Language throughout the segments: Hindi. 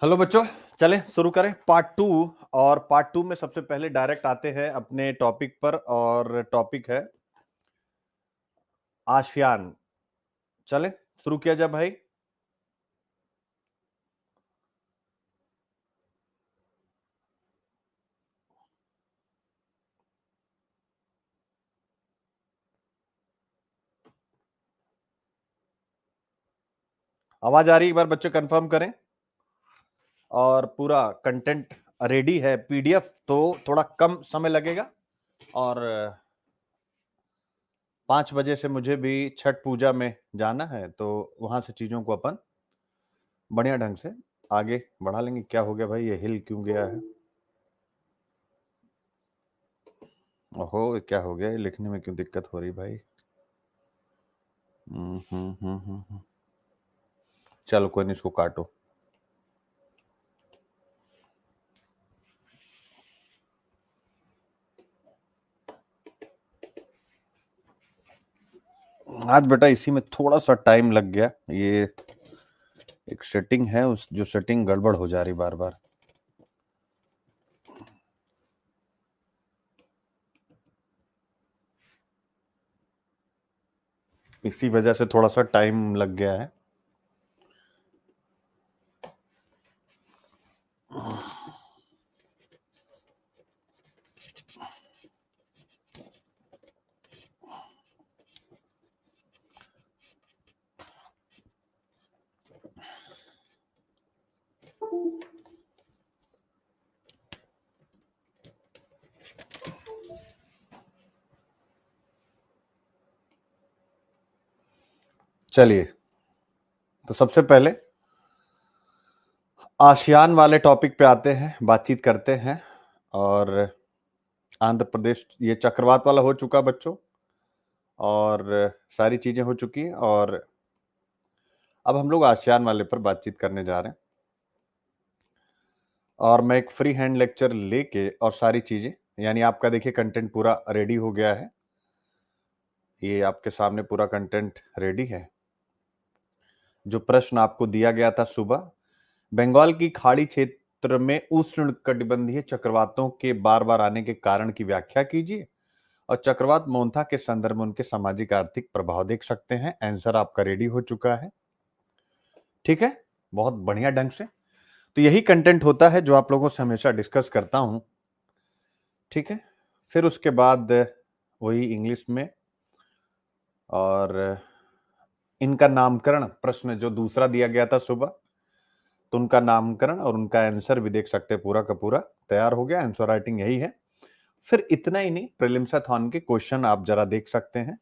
हेलो बच्चों, चलें शुरू करें पार्ट टू। और पार्ट टू में सबसे पहले डायरेक्ट आते हैं अपने टॉपिक पर, और टॉपिक है आसियान। चलें शुरू किया जाए भाई। आवाज आ रही है? एक बार बच्चे कंफर्म करें। और पूरा कंटेंट रेडी है। पीडीएफ तो थोड़ा कम समय लगेगा, और 5 बजे से मुझे भी छठ पूजा में जाना है, तो वहां से चीजों को अपन बढ़िया ढंग से आगे बढ़ा लेंगे। क्या हो गया भाई, ये हिल क्यों गया है? ओहो, क्या हो गया? ये लिखने में क्यों दिक्कत हो रही भाई? चलो कोई नहीं, इसको काटो। आज बेटा इसी में थोड़ा सा टाइम लग गया। ये एक सेटिंग है, उस जो सेटिंग गड़बड़ हो जा रही बार बार, इसी वजह से थोड़ा सा टाइम लग गया है। चलिए, तो सबसे पहले आसियान वाले टॉपिक पे आते हैं, बातचीत करते हैं। और आंध्र प्रदेश ये चक्रवात वाला हो चुका बच्चों, और सारी चीजें हो चुकी हैं, और अब हम लोग आसियान वाले पर बातचीत करने जा रहे हैं। और मैं एक फ्री हैंड लेक्चर लेके और सारी चीजें, यानी आपका देखिए कंटेंट पूरा रेडी हो गया है। ये आपके सामने पूरा कंटेंट रेडी है। जो प्रश्न आपको दिया गया था सुबह, बंगाल की खाड़ी क्षेत्र में उष्णकटिबंधीय चक्रवातों के बार बार आने के कारण की व्याख्या कीजिए, और चक्रवात मोन्था के संदर्भ में उनके सामाजिक आर्थिक प्रभाव देख सकते हैं। आंसर आपका रेडी हो चुका है। ठीक है, बहुत बढ़िया ढंग से। तो यही कंटेंट होता है जो आप लोगों से हमेशा डिस्कस करता हूं। ठीक है, फिर उसके बाद वही इंग्लिश में, और इनका नामकरण प्रश्न जो दूसरा दिया गया था सुबह, तो उनका नामकरण और उनका आंसर भी देख सकते हैं। पूरा का पूरा तैयार हो गया, आंसर राइटिंग यही है। फिर इतना ही नहीं, प्रीलिम्साथॉन के क्वेश्चन आप जरा देख सकते हैं।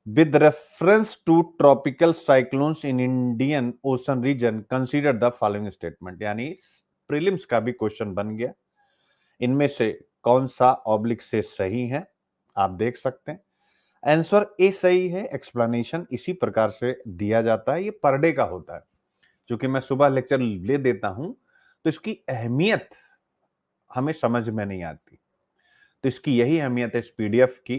With reference to tropical cyclones in Indian ocean region consider the following statement, यानी प्रीलिम्स का भी क्वेश्चन बन गया। इनमें से कौन सा ऑब्लिक से सही है आप देख सकते हैं। आंसर ए सही है। एक्सप्लेनेशन इसी प्रकार से दिया जाता है। ये पर डे का होता है, क्योंकि मैं सुबह लेक्चर ले देता हूं, तो इसकी अहमियत हमें समझ में नहीं आती। तो इसकी यही अहमियत है इस पीडीएफ की,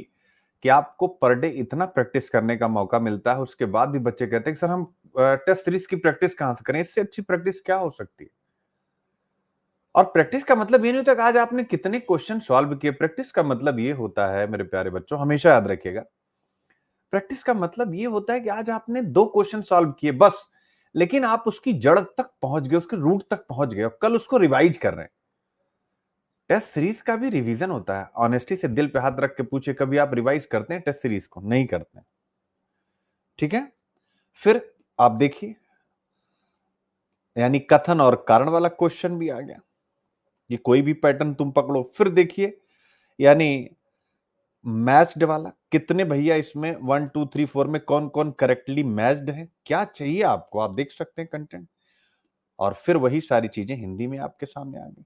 कि आपको पर डे इतना प्रैक्टिस करने का मौका मिलता है। उसके बाद भी बच्चे कहते हैं कि सर हम टेस्ट सीरीज की प्रैक्टिस कहां से करें? इससे अच्छी प्रैक्टिस क्या हो सकती है? और प्रैक्टिस का मतलब ये नहीं होता कि आज आपने कितने क्वेश्चन सॉल्व किए। प्रैक्टिस का मतलब ये होता है मेरे प्यारे बच्चों, हमेशा याद रखिएगा, प्रैक्टिस का मतलब ये होता है कि आज आपने 2 क्वेश्चन सॉल्व किए बस, लेकिन आप उसकी जड़ तक पहुंच गए, उसके रूट तक पहुंच गए, और कल उसको रिवाइज कर रहे हैं। टेस्ट सीरीज का भी रिवीजन होता है। ऑनेस्टी से दिल पे हाथ रख के पूछे, कभी आप रिवाइज करते हैं टेस्ट सीरीज को? नहीं करते हैं। ठीक है, फिर आप देखिए, यानी कथन और कारण वाला क्वेश्चन भी आ गया। ये कोई भी पैटर्न तुम पकड़ो। फिर देखिए, यानी मैच्ड वाला, कितने भैया इसमें 1 2 3 4 में कौन कौन करेक्टली मैच्ड है, क्या चाहिए आपको, आप देख सकते हैं कंटेंट। और फिर वही सारी चीजें हिंदी में आपके सामने आ गई।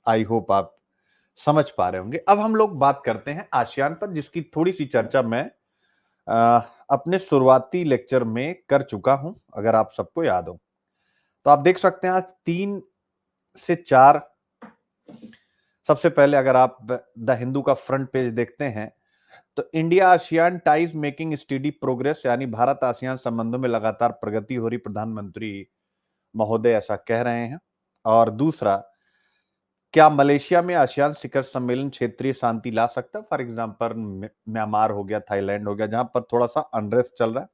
आई होप आप समझ पा रहे होंगे। अब हम लोग बात करते हैं आसियान पर, जिसकी थोड़ी सी चर्चा मैं अपने शुरुआती लेक्चर में कर चुका हूं, अगर आप सबको याद हो। तो आप देख सकते हैं आज 3 से 4। सबसे पहले अगर आप द हिंदू का फ्रंट पेज देखते हैं, तो India ASEAN ties making study progress, यानी भारत आसियान संबंधों में लगातार प्रगति हो रही, प्रधानमंत्री महोदय ऐसा कह रहे हैं। और दूसरा, क्या मलेशिया में आसियान शिखर सम्मेलन क्षेत्रीय शांति ला सकता है? फॉर एग्जाम्पल म्यांमार हो गया, थाईलैंड हो गया, जहां पर थोड़ा सा अनरेस्ट चल रहा है।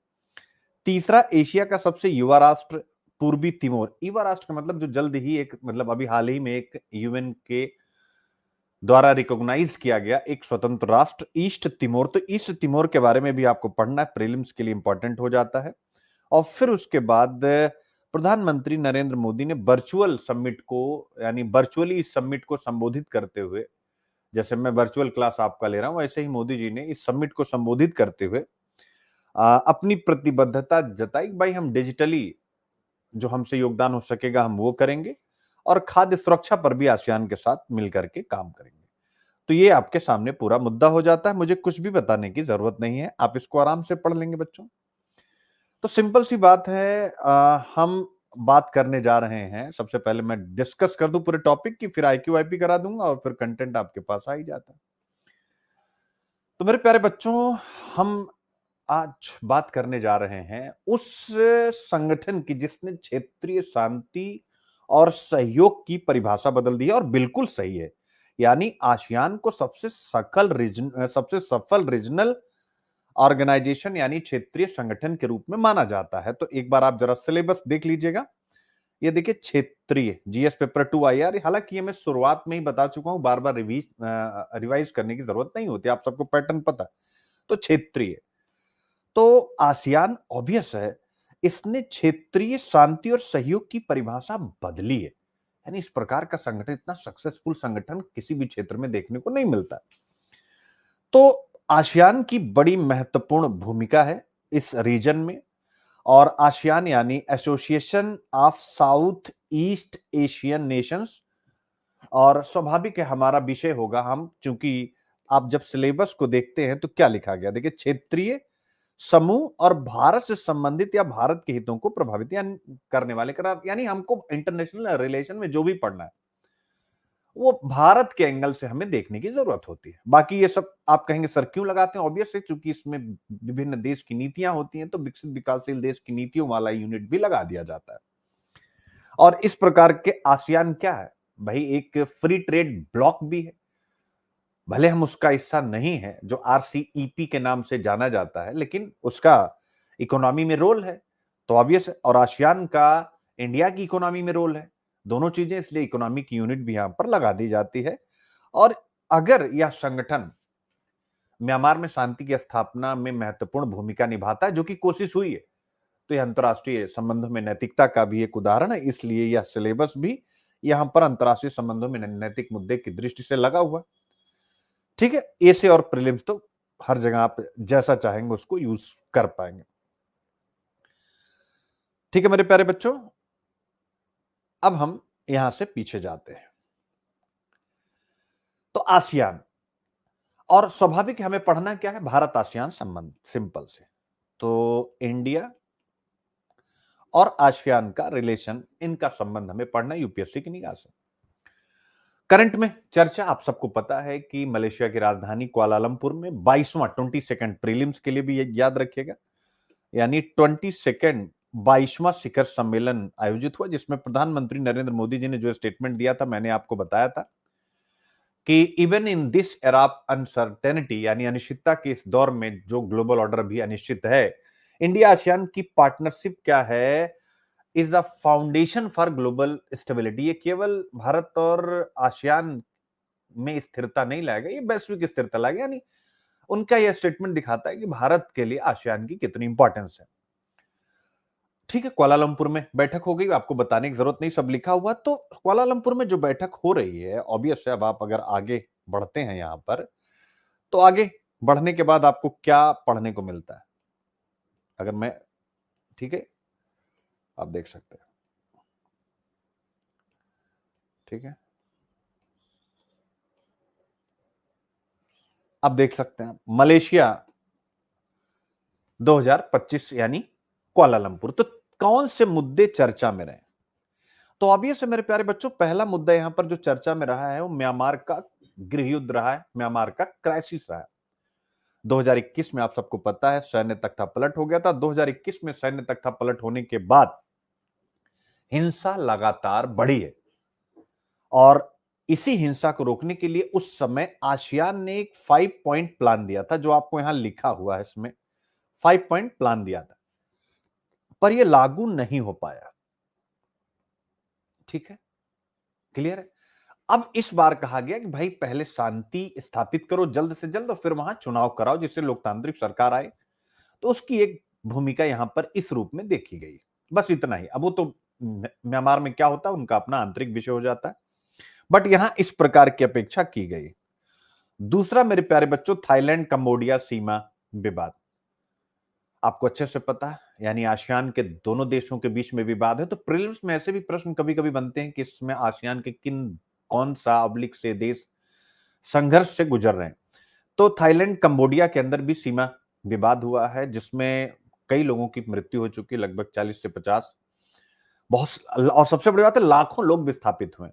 तीसरा, एशिया का सबसे युवा राष्ट्र पूर्वी तिमोर। युवा राष्ट्र का मतलब जो जल्द ही एक, मतलब अभी हाल ही में एक यूएन के द्वारा रिकॉग्नाइज किया गया एक स्वतंत्र राष्ट्र ईस्ट तिमोर। तो ईस्ट तिमोर के बारे में भी आपको पढ़ना है, प्रीलिम्स के लिए इंपॉर्टेंट हो जाता है। और फिर उसके बाद प्रधानमंत्री नरेंद्र मोदी ने वर्चुअल समिट को, यानी वर्चुअली इस समिट को संबोधित करते हुए, जैसे मैं वर्चुअल क्लास आपका ले रहा हूं, वैसे ही मोदी जी ने इस समिट को संबोधित करते हुए अपनी प्रतिबद्धता जताई। भाई हम डिजिटली जो हमसे योगदान हो सकेगा हम वो करेंगे, और खाद्य सुरक्षा पर भी आसियान के साथ मिलकर के काम करेंगे। तो ये आपके सामने पूरा मुद्दा हो जाता है, मुझे कुछ भी बताने की जरूरत नहीं है, आप इसको आराम से पढ़ लेंगे बच्चों। तो सिंपल सी बात है, हम बात करने जा रहे हैं। सबसे पहले मैं डिस्कस कर दूं पूरे टॉपिक की, फिर आईक्यू आईपी करा दूंगा और फिर कंटेंट आपके पास आ ही जाता है। तो मेरे प्यारे बच्चों, हम आज बात करने जा रहे हैं उस संगठन की जिसने क्षेत्रीय शांति और सहयोग की परिभाषा बदल दी है, और बिल्कुल सही है। यानी आसियान को सबसे सफल रीजनल ऑर्गेनाइजेशन यानी क्षेत्रीय संगठन के रूप में माना जाता है। तो एक बार आप जरा सिलेबस देख लीजिएगा। ये देखिए, क्षेत्रीय जीएस पेपर 2 आईआर, हालांकि ये मैं शुरुआत में ही बता चुका हूं, बार बार रिवाइज करने की जरूरत नहीं होती, आप सबको पैटर्न पता है। तो क्षेत्रीय, तो आसियान ऑब्वियस है, इसने क्षेत्रीय शांति और सहयोग की परिभाषा बदली है। यानी इस प्रकार का संगठन, इतना सक्सेसफुल संगठन किसी भी क्षेत्र में देखने को नहीं मिलता। तो आसियान की बड़ी महत्वपूर्ण भूमिका है इस रीजन में। और आसियान यानी association of south east Asian Nations, और स्वाभाविक है हमारा विषय होगा, हम चूंकि आप जब सिलेबस को देखते हैं तो क्या लिखा गया, देखिए, क्षेत्रीय समूह और भारत से संबंधित या भारत के हितों को प्रभावित करने वाले करार। यानी हमको इंटरनेशनल रिलेशन में जो भी पढ़ना है वो भारत के एंगल से हमें देखने की जरूरत होती है। बाकी ये सब आप कहेंगे सर क्यों लगाते हैं, ऑब्वियस है, चूंकि इसमें विभिन्न देश की नीतियां होती हैं, तो विकसित विकासशील देश की नीतियों वाला यूनिट भी लगा दिया जाता है। और इस प्रकार के आसियान क्या है भाई, एक फ्री ट्रेड ब्लॉक भी है। भले हम उसका हिस्सा नहीं है, जो आरसीईपी के नाम से जाना जाता है, लेकिन उसका इकोनॉमी में रोल है। तो ऑब्वियस, और आसियान का इंडिया की इकोनॉमी में रोल है, दोनों चीजें, इसलिए इकोनॉमिक यूनिट भी यहां पर लगा दी जाती है। और अगर यह संगठन म्यांमार में शांति की स्थापना में महत्वपूर्ण भूमिका निभाता है, जो कि कोशिश हुई है, तो यह अंतर्राष्ट्रीय संबंधों में नैतिकता का भी एक उदाहरण है। इसलिए यह सिलेबस भी यहां पर अंतर्राष्ट्रीय संबंधों में नैतिक मुद्दे की दृष्टि से लगा हुआ। ठीक है, ए से और प्रीलिम्स तो हर जगह आप जैसा चाहेंगे उसको यूज कर पाएंगे। ठीक है मेरे प्यारे बच्चों, अब हम यहां से पीछे जाते हैं। तो आसियान, और स्वाभाविक है हमें पढ़ना क्या है, भारत आसियान संबंध, सिंपल से। तो इंडिया और आसियान का रिलेशन, इनका संबंध हमें पढ़ना यूपीएससी की निगाह से। करंट में चर्चा आप सबको पता है कि मलेशिया की राजधानी कुआलालंपुर में 22वां प्रीलिम्स के लिए भी याद रखिएगा, यानी 22वां शिखर सम्मेलन आयोजित हुआ, जिसमें प्रधानमंत्री नरेंद्र मोदी जी ने जो स्टेटमेंट दिया था, मैंने आपको बताया था कि even in this era of uncertainty, यानी अनिश्चितता के इस दौर में जो ग्लोबल ऑर्डर भी अनिश्चित है, इंडिया आसियान की पार्टनरशिप क्या है, is the foundation for global stability. ये केवल भारत और आसियान में स्थिरता नहीं लाएगा, ये वैश्विक स्थिरता लाएगा। यानी उनका यह स्टेटमेंट दिखाता है कि भारत के लिए आसियान की कितनी इंपॉर्टेंस है। ठीक है, कुआलालंपुर में बैठक हो गई, आपको बताने की जरूरत नहीं, सब लिखा हुआ। तो कुआलालंपुर में जो बैठक हो रही है, ऑब्वियस है, अब आप अगर आगे बढ़ते हैं यहां पर, तो आगे बढ़ने के बाद आपको क्या पढ़ने को मिलता है, अगर मैं, ठीक है, आप देख सकते हैं। ठीक है, आप देख सकते हैं मलेशिया 2025 यानी कुआलालंपुर। तो कौन से मुद्दे चर्चा में रहे, तो ऑब्वियस है मेरे प्यारे बच्चों, पहला मुद्दा यहां पर जो चर्चा में रहा है वो म्यांमार का गृह युद्ध रहा है, म्यांमार का क्राइसिस रहा है। 2021 में आप सबको पता है सैन्य तख्ता पलट हो गया था। 2021 में सैन्य तख्ता पलट होने के बाद हिंसा लगातार बढ़ी है। और इसी हिंसा को रोकने के लिए उस समय आसियान ने एक 5 पॉइंट प्लान दिया था, जो आपको यहां लिखा हुआ है, इसमें 5 पॉइंट प्लान दिया था, पर यह लागू नहीं हो पाया। ठीक है, क्लियर है। अब इस बार कहा गया कि भाई पहले शांति स्थापित करो जल्द से जल्द और फिर वहां चुनाव कराओ जिससे लोकतांत्रिक सरकार आए। तो उसकी एक भूमिका यहां पर इस रूप में देखी गई। बस इतना ही। अब वो तो म्यांमार में क्या होता है उनका अपना आंतरिक विषय हो जाता है, बट यहां इस प्रकार की अपेक्षा की गई। दूसरा मेरे प्यारे बच्चों, थाईलैंड कंबोडिया सीमा विवाद। आपको अच्छे से पता है, यानी आसियान के दोनों देशों के बीच में विवाद है। तो प्रीलिम्स में ऐसे भी प्रश्न कभी कभी बनते हैं कि इसमें आसियान के कौन सा अब्लिक से देश संघर्ष से गुजर रहे हैं। तो थाईलैंड कंबोडिया के अंदर भी सीमा विवाद हुआ है, जिसमें कई लोगों की मृत्यु हो चुकी है, लगभग 40 से 50। बहुत, और सबसे बड़ी बात है लाखों लोग विस्थापित हुए।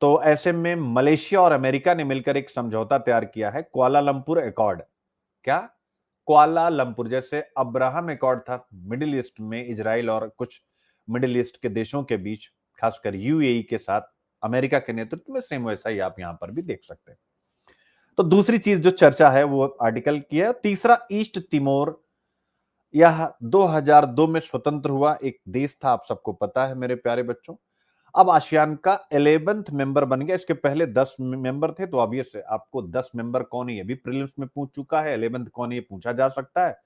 तो ऐसे में मलेशिया और अमेरिका ने मिलकर एक समझौता तैयार किया है, कुआलालंपुर एकॉर्ड। क्या? कुआलालंपुर, जैसे अब्राहम एकॉर्ड था मिडिल ईस्ट में इजराइल और कुछ मिडिल ईस्ट के देशों के बीच, खासकर यूएई के साथ अमेरिका के नेतृत्व में, सेम वैसा ही आप यहां पर भी देख सकते हैं। तो दूसरी चीज जो चर्चा है वो आर्टिकल की है। तीसरा, ईस्ट तिमोर, यह 2002 में स्वतंत्र हुआ एक देश था, आप सबको पता है मेरे प्यारे बच्चों। अब आसियान का 11th मेंबर बन गया। इसके पहले 10 मेंबर थे, तो ऑब्वियस है आपको 10 मेंबर कौन है ये भी प्रीलिम्स में पूछ चुका है, 11th कौन है ये पूछा जा सकता है।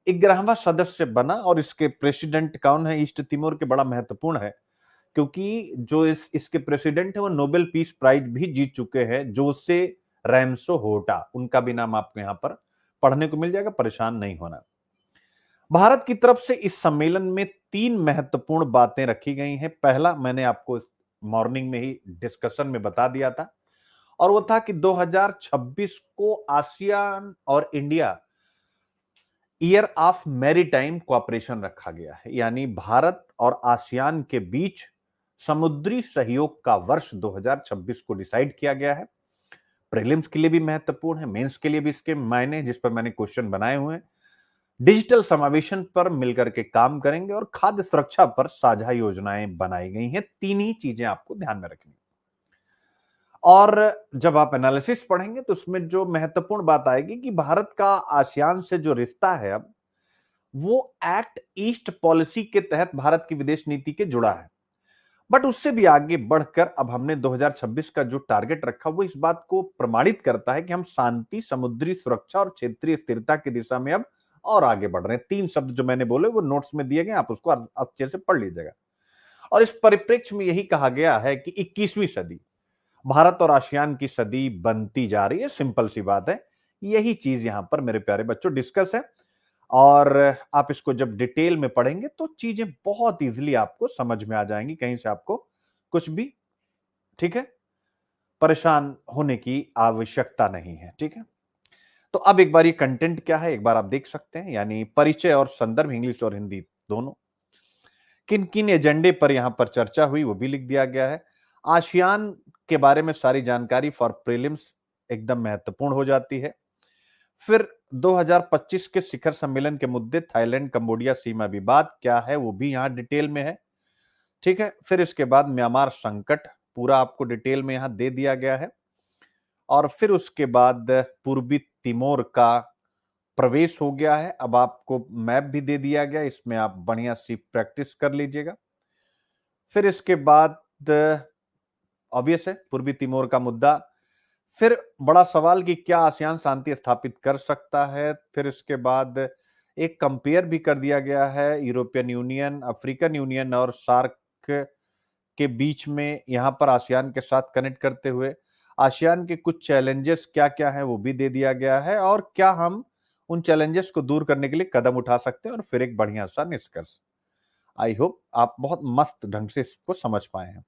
11वां सदस्य बना, और इसके प्रेसिडेंट कौन है ईस्ट तिमोर के, बड़ा महत्वपूर्ण है, क्योंकि जो इसके प्रेसिडेंट है वो नोबेल पीस प्राइज भी जीत चुके हैं, जोसे रैमसो होटा। उनका भी नाम आपको यहां पर पढ़ने को मिल जाएगा, परेशान नहीं होना। भारत की तरफ से इस सम्मेलन में 3 महत्वपूर्ण बातें रखी गई हैं। पहला, मैंने आपको मॉर्निंग में ही डिस्कशन में बता दिया था, और वो था कि 2026 को आसियान और India year of maritime cooperation रखा गया है, यानी भारत और आसियान के बीच समुद्री सहयोग का वर्ष 2026 को डिसाइड किया गया है। प्रीलिम्स के लिए भी महत्वपूर्ण है, मेंस के लिए भी इसके मायने, जिस पर मैंने क्वेश्चन बनाए हुए हैं। डिजिटल समावेशन पर मिलकर के काम करेंगे और खाद्य सुरक्षा पर साझा योजनाएं बनाई गई हैं। 3 ही चीजें आपको ध्यान में रखनी। और जब आप एनालिसिस पढ़ेंगे तो उसमें जो महत्वपूर्ण बात आएगी कि भारत का आसियान से जो रिश्ता है अब, वो एक्ट ईस्ट पॉलिसी के तहत भारत की विदेश नीति के जुड़ा है। बट उससे भी आगे बढ़कर अब हमने 2026 का जो टारगेट रखा वो इस बात को प्रमाणित करता है कि हम शांति, समुद्री सुरक्षा और क्षेत्रीय स्थिरता की दिशा में अब और आगे बढ़ रहे हैं। 3 शब्द जो मैंने बोले वो नोट्स में दिए गए, आप उसको अच्छे से पढ़ लीजिएगा। और इस परिप्रेक्ष्य में यही कहा गया है कि 21वीं सदी भारत और आसियान की सदी बनती जा रही है। सिंपल सी बात है, यही चीज यहां पर मेरे प्यारे बच्चों डिस्कस है। और आप इसको जब डिटेल में पढ़ेंगे तो चीजें बहुत इजीली आपको समझ में आ जाएंगी, कहीं से आपको कुछ भी, ठीक है, परेशान होने की आवश्यकता नहीं है। ठीक है, तो अब एक बार ये कंटेंट क्या है एक बार आप देख सकते हैं, यानी परिचय और संदर्भ, इंग्लिश और हिंदी दोनों। किन किन एजेंडे पर यहां पर चर्चा हुई वो भी लिख दिया गया है। आसियान के बारे में सारी जानकारी फॉर प्रीलिम्स एकदम महत्वपूर्ण हो जाती है। फिर 2025 के शिखर सम्मेलन के मुद्दे, थाईलैंड कंबोडिया सीमा विवाद क्या है वो भी यहां डिटेल में है। ठीक है, फिर इसके बाद म्यांमार संकट पूरा आपको डिटेल में यहां दे दिया गया है। और फिर उसके बाद पूर्वी तिमोर का प्रवेश हो गया है। अब आपको मैप भी दे दिया गया, इसमें आप बढ़िया सी प्रैक्टिस कर लीजिएगा। फिर इसके बाद ऑब्वियस है पूर्वी तिमोर का मुद्दा। फिर बड़ा सवाल कि क्या आसियान शांति स्थापित कर सकता है। फिर इसके बाद एक कंपेयर भी कर दिया गया है यूरोपियन यूनियन, अफ्रीकन यूनियन और सार्क के बीच में, यहां पर आसियान के साथ कनेक्ट करते हुए आसियान के कुछ चैलेंजेस क्या क्या है वो भी दे दिया गया है, और क्या हम उन चैलेंजेस को दूर करने के लिए कदम उठा सकते हैं, और फिर एक बढ़िया सा निष्कर्ष। आई होप आप बहुत मस्त ढंग से इसको समझ पाए हैं।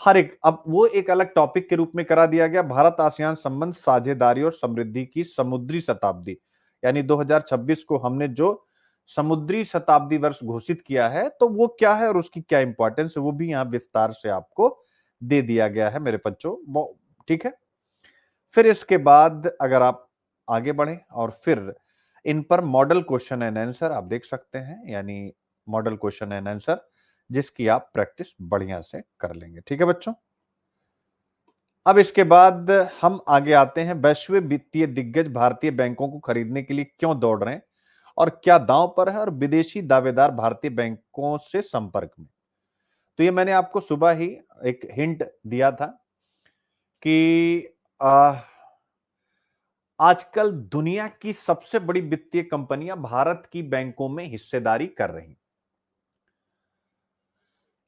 हर एक, अब वो एक अलग टॉपिक के रूप में करा दिया गया, भारत आसियान संबंध, साझेदारी और समृद्धि की समुद्री शताब्दी, यानी 2026 को हमने जो समुद्री शताब्दी वर्ष घोषित किया है तो वो क्या है और उसकी क्या इंपॉर्टेंस है वो भी यहां विस्तार से आपको दे दिया गया है मेरे बच्चों। ठीक है, फिर इसके बाद अगर आप आगे बढ़े और फिर इन पर मॉडल क्वेश्चन एंड आंसर आप देख सकते हैं, यानी मॉडल क्वेश्चन एंड आंसर जिसकी आप प्रैक्टिस बढ़िया से कर लेंगे। ठीक है बच्चों, अब इसके बाद हम आगे आते हैं, वैश्विक वित्तीय दिग्गज भारतीय बैंकों को खरीदने के लिए क्यों दौड़ रहे हैं और क्या दांव पर है, और विदेशी दावेदार भारतीय बैंकों से संपर्क में। तो ये मैंने आपको सुबह ही एक हिंट दिया था कि आजकल दुनिया की सबसे बड़ी वित्तीय कंपनियां भारत की बैंकों में हिस्सेदारी कर रही,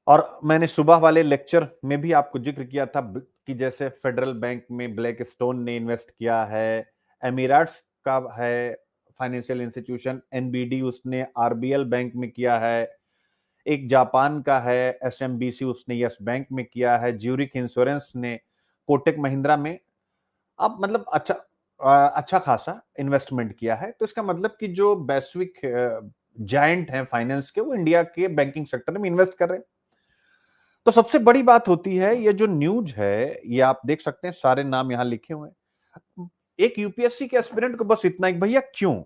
और मैंने सुबह वाले लेक्चर में भी आपको जिक्र किया था कि जैसे फेडरल बैंक में ब्लैक स्टोन ने इन्वेस्ट किया है, एमिरेट्स का है फाइनेंशियल इंस्टीट्यूशन एनबीडी, उसने आरबीएल बैंक में किया है, एक जापान का है एसएमबीसी, उसने यस बैंक में किया है, ज्यूरिक इंश्योरेंस ने कोटक महिंद्रा में अब मतलब अच्छा खासा इन्वेस्टमेंट किया है। तो इसका मतलब कि जो वैश्विक जायंट हैं फाइनेंस के, वो इंडिया के बैंकिंग सेक्टर में इन्वेस्ट कर रहे हैं। तो सबसे बड़ी बात होती है, ये जो न्यूज है, ये आप देख सकते हैं, सारे नाम यहां लिखे हुए हैं। एक यूपीएससी के एस्पिरेंट को बस इतना ही, भैया क्यों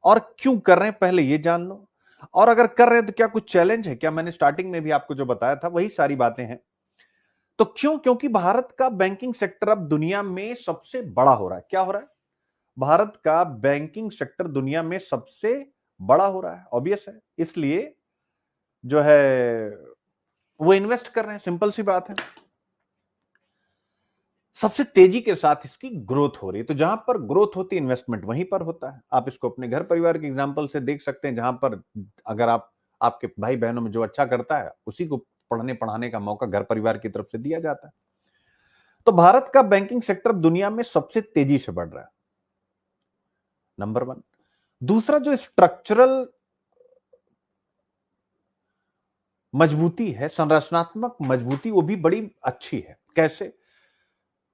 और क्यों कर रहे हैं पहले ये जान लो, और अगर कर रहे हैं तो क्या कुछ चैलेंज है क्या। मैंने स्टार्टिंग में भी आपको जो बताया था वही सारी बातें हैं। तो क्यों, क्योंकि भारत का बैंकिंग सेक्टर अब दुनिया में सबसे बड़ा हो रहा है। क्या हो रहा है, भारत का बैंकिंग सेक्टर दुनिया में सबसे बड़ा हो रहा है, ऑब्वियस है, इसलिए जो है वो इन्वेस्ट कर रहे हैं, सिंपल सी बात है। सबसे तेजी के साथ इसकी ग्रोथ हो रही है, तो जहां पर ग्रोथ होती है इन्वेस्टमेंट वहीं पर होता है। आप इसको अपने घर परिवार के एग्जांपल से देख सकते हैं, जहां पर अगर आप आपके भाई बहनों में जो अच्छा करता है उसी को पढ़ने पढ़ाने का मौका घर परिवार की तरफ से दिया जाता है। तो भारत का बैंकिंग सेक्टर दुनिया में सबसे तेजी से बढ़ रहा है, नंबर वन। दूसरा, जो स्ट्रक्चरल मजबूती है, संरचनात्मक मजबूती, वो भी बड़ी अच्छी है। कैसे,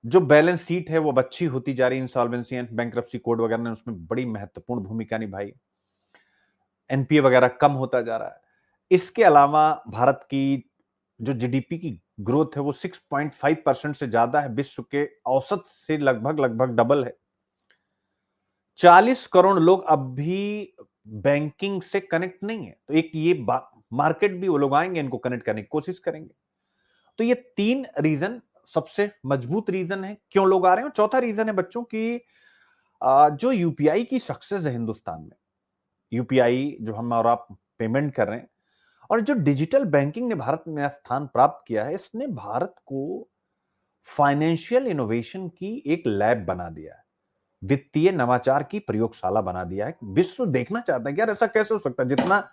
जो बैलेंस शीट है वो अच्छी होती जा रही है, इंसॉल्वेंसी एंड बैंक्रप्सी कोड वगैरह ने उसमें बड़ी महत्वपूर्ण भूमिका निभाई, एनपीए वगैरह कम होता जा रहा है। इसके अलावा भारत की जो जीडीपी की ग्रोथ है वो 6.5% से ज्यादा है, विश्व के औसत से लगभग लगभग डबल है। 40 करोड़ लोग अब भी बैंकिंग से कनेक्ट नहीं है, तो एक ये मार्केट भी वो लोग आएंगे, इनको कनेक्ट करने की कोशिश करेंगे। तो ये तीन रीजन सबसे मजबूत रीजन है क्यों लोग आ रहे हैं। और चौथा रीजन है बच्चों की, जो यूपीआई की सक्सेस है हिंदुस्तान में, यूपीआई जो हम और आप पेमेंट कर रहे हैं, और जो डिजिटल बैंकिंग ने भारत में स्थान प्राप्त किया है, इसने भारत को फाइनेंशियल इनोवेशन की एक लैब बना दिया है, वित्तीय नवाचार की प्रयोगशाला बना दिया है। विश्व देखना चाहता है कि यार ऐसा कैसे हो सकता है, जितना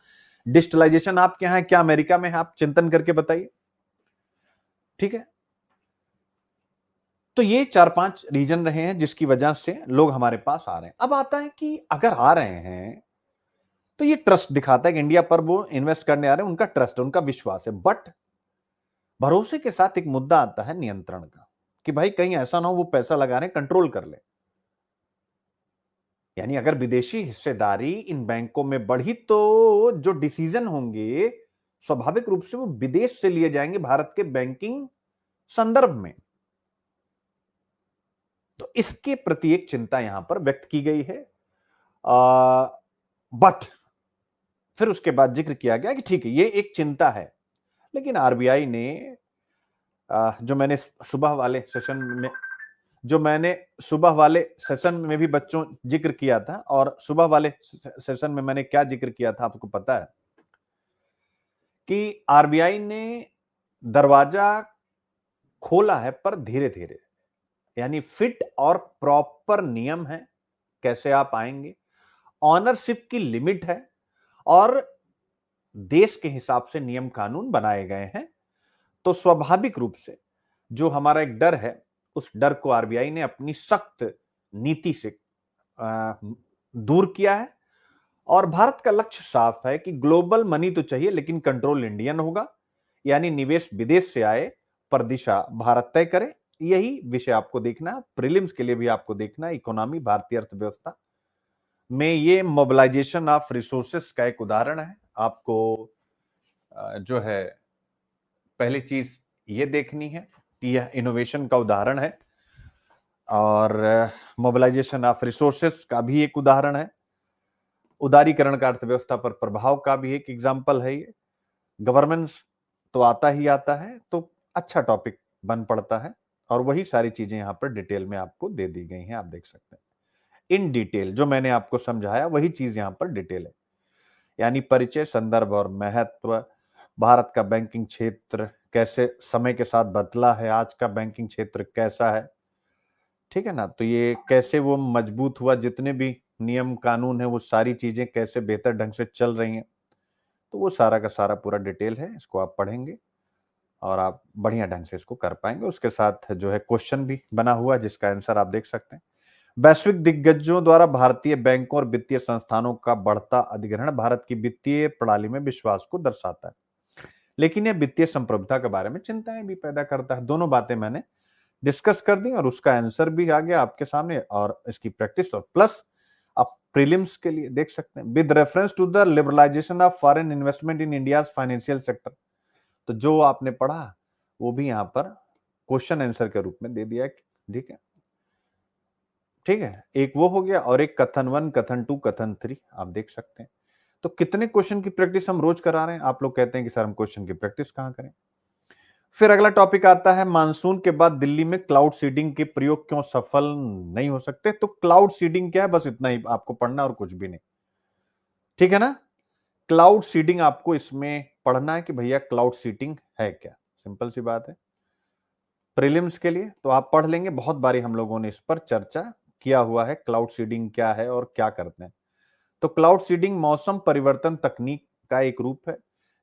डिजिटलाइजेशन आपके यहां है, क्या अमेरिका में है, आप चिंतन करके बताइए। ठीक है, तो ये 4-5 रीजन रहे हैं जिसकी वजह से लोग हमारे पास आ रहे हैं। अब आता है कि अगर आ रहे हैं तो ये ट्रस्ट दिखाता है कि इंडिया पर वो इन्वेस्ट करने आ रहे हैं, उनका ट्रस्ट है, उनका विश्वास है। बट भरोसे के साथ एक मुद्दा आता है नियंत्रण का, कि भाई कहीं ऐसा ना हो वो पैसा लगा रहे कंट्रोल कर ले। यानी अगर विदेशी हिस्सेदारी इन बैंकों में बढ़ी तो जो डिसीजन होंगे स्वाभाविक रूप से वो विदेश से लिए जाएंगे भारत के बैंकिंग संदर्भ में। तो इसके प्रति एक चिंता यहां पर व्यक्त की गई है। बट फिर उसके बाद जिक्र किया गया कि ठीक है ये एक चिंता है, लेकिन आरबीआई ने जो मैंने सुबह वाले सेशन में जो मैंने सुबह वाले सेशन में भी बच्चों जिक्र किया था, और सुबह वाले सेशन में मैंने क्या जिक्र किया था आपको पता है, कि आरबीआई ने दरवाजा खोला है पर धीरे धीरे, यानी फिट और प्रॉपर नियम है कैसे आप आएंगे, ऑनरशिप की लिमिट है, और देश के हिसाब से नियम कानून बनाए गए हैं। तो स्वाभाविक रूप से जो हमारा एक डर है, उस डर को आरबीआई ने अपनी सख्त नीति से दूर किया है। और भारत का लक्ष्य साफ है कि ग्लोबल मनी तो चाहिए लेकिन कंट्रोल इंडियन होगा, यानी निवेश विदेश से आए पर दिशा भारत तय करे। यही विषय आपको देखना है, प्रीलिम्स के लिए भी आपको देखना है। इकोनॉमी, भारतीय अर्थव्यवस्था में ये मोबिलाइजेशन ऑफ रिसोर्सेस का एक उदाहरण है। आपको जो है पहली चीज ये देखनी है कि यह इनोवेशन का उदाहरण है, और मोबिलाइजेशन ऑफ रिसोर्सेस का भी एक उदाहरण है, उदारीकरण का अर्थव्यवस्था पर प्रभाव का भी एक एग्जाम्पल है। ये गवर्नेंस तो आता ही आता है, तो अच्छा टॉपिक बन पड़ता है। और वही सारी चीजें यहां पर डिटेल में आपको दे दी गई हैं, आप देख सकते हैं इन डिटेल। जो मैंने आपको समझाया वही चीज यहां पर डिटेल है, यानी परिचय, संदर्भ और महत्व, भारत का बैंकिंग क्षेत्र कैसे समय के साथ बदला है, आज का बैंकिंग क्षेत्र कैसा है, ठीक है ना। तो ये कैसे वो मजबूत हुआ, जितने भी नियम कानून है वो सारी चीजें कैसे बेहतर ढंग से चल रही हैं, तो वो सारा का सारा पूरा डिटेल है। इसको आप पढ़ेंगे और आप बढ़िया ढंग से इसको कर पाएंगे। उसके साथ जो है क्वेश्चन भी बना हुआ है जिसका आंसर आप देख सकते हैं। वैश्विक दिग्गजों द्वारा भारतीय बैंकों और वित्तीय संस्थानों का बढ़ता अधिग्रहण भारत की वित्तीय प्रणाली में विश्वास को दर्शाता है, लेकिन यह वित्तीय संप्रभुता के बारे में चिंताएं भी पैदा करता है। दोनों बातें मैंने डिस्कस कर दी और उसका आंसर भी आ गया आपके सामने, और इसकी प्रैक्टिस और प्लस आप प्रीलिम्स के लिए देख सकते हैं। With reference to the liberalisation of foreign investment in India financial sector, तो जो आपने पढ़ा वो भी यहां पर क्वेश्चन आंसर के रूप में दे दिया है, ठीक है। ठीक है, एक वो हो गया और एक कथन 1, कथन 2, कथन 3 आप देख सकते हैं। तो कितने क्वेश्चन की प्रैक्टिस हम रोज करा रहे हैं। आप लोग कहते हैं कि सर हम क्वेश्चन की प्रैक्टिस कहां करें। फिर अगला टॉपिक आता है, मानसून के बाद दिल्ली में क्लाउड सीडिंग के प्रयोग क्यों सफल नहीं हो सकते। तो क्लाउड सीडिंग क्या है, बस इतना ही आपको पढ़ना और कुछ भी नहीं, ठीक है ना। क्लाउड सीडिंग आपको इसमें पढ़ना है कि भैया क्लाउड सीडिंग है क्या, सिंपल सी बात है। प्रीलिम्स के लिए तो आप पढ़ लेंगे, बहुत बारी हम लोगों ने इस पर चर्चा किया हुआ है, क्लाउड सीडिंग क्या है और क्या करते हैं। तो क्लाउड सीडिंग मौसम परिवर्तन तकनीक का एक रूप है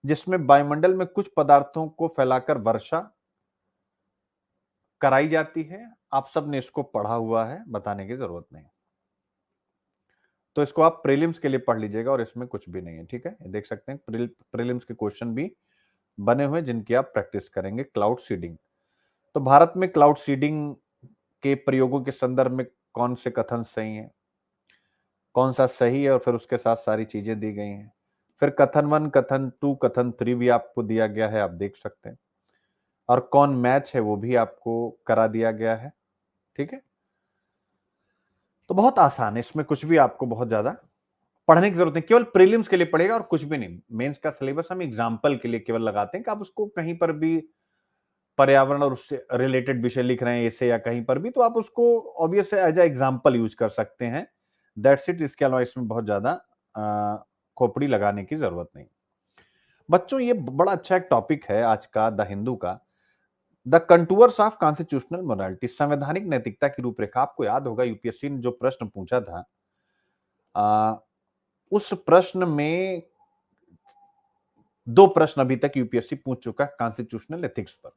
जिसमें वायुमंडल में कुछ पदार्थों को फैलाकर वर्षा कराई जाती है। आप सब ने इसको पढ़ा हुआ है, बताने की जरूरत नहीं। तो इसको आप प्रीलिम्स के लिए पढ़ लीजिएगा और इसमें कुछ भी नहीं है, ठीक है। देख सकते हैं प्रीलिम्स के क्वेश्चन भी बने हुए जिनकी आप प्रैक्टिस करेंगे। क्लाउड सीडिंग, तो भारत में क्लाउड सीडिंग के प्रयोगों के संदर्भ में कौन से कथन सही हैं, कौन सा सही है, और फिर उसके साथ सारी चीजें दी गई हैं। फिर कथन 1, कथन 2, कथन 3 भी आपको दिया गया है, आप देख सकते हैं। और कौन मैच है वो भी आपको करा दिया गया है, ठीक है। तो बहुत आसान है, इसमें कुछ भी आपको बहुत ज्यादा पढ़ने की जरूरत नहीं, केवल प्रीलिम्स के लिए पढ़ेगा और कुछ भी नहीं। मेंस का सिलेबस हम एग्जाम्पल के लिए केवल लगाते हैं कि आप उसको कहीं पर भी पर्यावरण और उससे रिलेटेड विषय लिख रहे हैं इससे या कहीं पर भी, तो आप उसको obvious as a example use कर सकते हैं। That's it. इसके अलावा इसमें बहुत ज्यादा खोपड़ी लगाने की जरूरत नहीं। बच्चों ये बड़ा अच्छा एक टॉपिक है आज का द हिंदू का, द कंटूअर्स ऑफ कॉन्स्टिट्यूशनल मोरालिटी, संवैधानिक नैतिकता की रूपरेखा। आपको याद होगा यूपीएससी ने जो प्रश्न पूछा था, उस प्रश्न में 2 प्रश्न अभी तक यूपीएससी पूछ चुका है कॉन्स्टिट्यूशनल एथिक्स पर,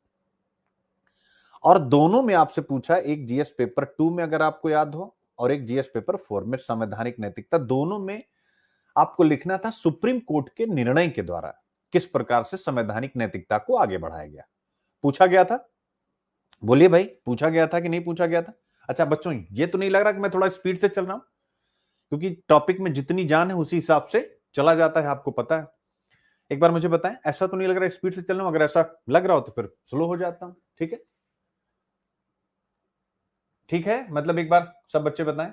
और दोनों में आपसे पूछा, एक जीएस पेपर 2 में अगर आपको याद हो और एक जीएस पेपर 4 में संवैधानिक नैतिकता। दोनों में आपको लिखना था सुप्रीम कोर्ट के निर्णय के द्वारा किस प्रकार से संवैधानिक नैतिकता को आगे बढ़ाया गया, पूछा गया था। बोलिए भाई, पूछा गया था कि नहीं पूछा गया था। अच्छा बच्चों, ये तो नहीं लग रहा कि मैं थोड़ा स्पीड से चल रहा हूं, क्योंकि टॉपिक में जितनी जान है उसी हिसाब से चला जाता है, आपको पता है। एक बार मुझे बताएं, ऐसा तो नहीं लग रहा स्पीड से चल रहा हूं, अगर ऐसा लग रहा हो तो फिर स्लो हो जाता हूं, ठीक है। ठीक है, मतलब एक बार सब बच्चे बताएं।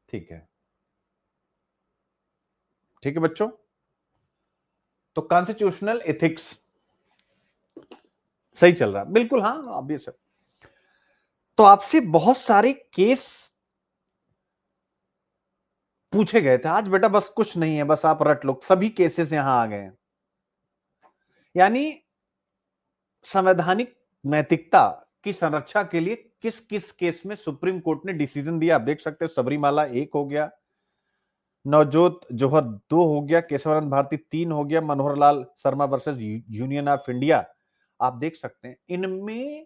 ठीक है, ठीक है बच्चों। तो कॉन्स्टिट्यूशनल एथिक्स सही चल रहा है, बिल्कुल, हाँ ऑब्वियस है। तो आपसे बहुत सारे केस पूछे गए थे आज बेटा, बस कुछ नहीं है, बस आप रट लो, सभी केसेस यहां आ गए हैं। यानी संवैधानिक नैतिकता की संरक्षा के लिए किस किस केस में सुप्रीम कोर्ट ने डिसीजन दिया, आप देख सकते हो। सबरीमाला 1 हो गया, नवजोत जौहर 2 हो गया, केशवानंद भारती 3 हो गया, Manohar Lal Sharma versus Union of India, आप देख सकते हैं। इनमें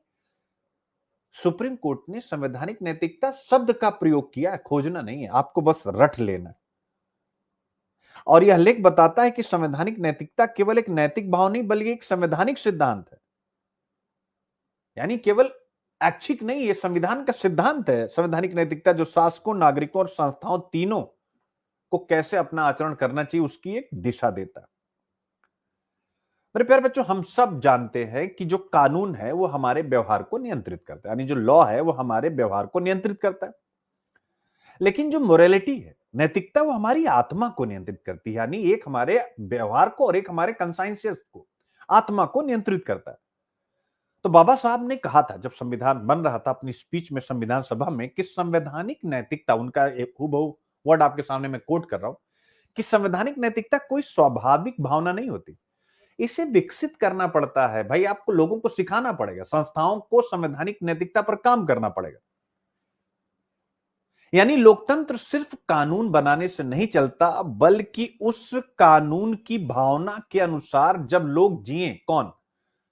सुप्रीम कोर्ट ने संवैधानिक नैतिकता शब्द का प्रयोग किया है, खोजना नहीं है, आपको बस रट लेना है। और यह लेख बताता है कि संवैधानिक नैतिकता केवल एक नैतिक भाव नहीं बल्कि एक संवैधानिक सिद्धांत है, यानी केवल ऐच्छिक नहीं, ये संविधान का सिद्धांत है। संवैधानिक नैतिकता जो शासकों, नागरिकों और संस्थाओं तीनों को कैसे अपना आचरण करना चाहिए उसकी एक दिशा देता है। मेरे प्यारे बच्चों, हम सब जानते हैं कि जो कानून है वो हमारे व्यवहार को नियंत्रित करता है, यानी जो लॉ है वो हमारे व्यवहार को नियंत्रित करता है। लेकिन जो मोरालिटी है नैतिकता वो हमारी आत्मा को नियंत्रित करती है, यानी एक हमारे व्यवहार को और एक हमारे कंसाइंसियस को, आत्मा को नियंत्रित करता है। तो बाबा साहब ने कहा था जब संविधान बन रहा था अपनी स्पीच में संविधान सभा में कि संवैधानिक नैतिकता, उनका एक हूबहू वर्ड आपके सामने मैं कोट कर रहा हूं कि संवैधानिक नैतिकता कोई स्वाभाविक भावना नहीं होती, इसे विकसित करना पड़ता है। भाई आपको लोगों को सिखाना पड़ेगा, संस्थाओं को संवैधानिक नैतिकता पर काम करना पड़ेगा। यानी लोकतंत्र सिर्फ कानून बनाने से नहीं चलता, बल्कि उस कानून की भावना के अनुसार जब लोग जिए, कौन,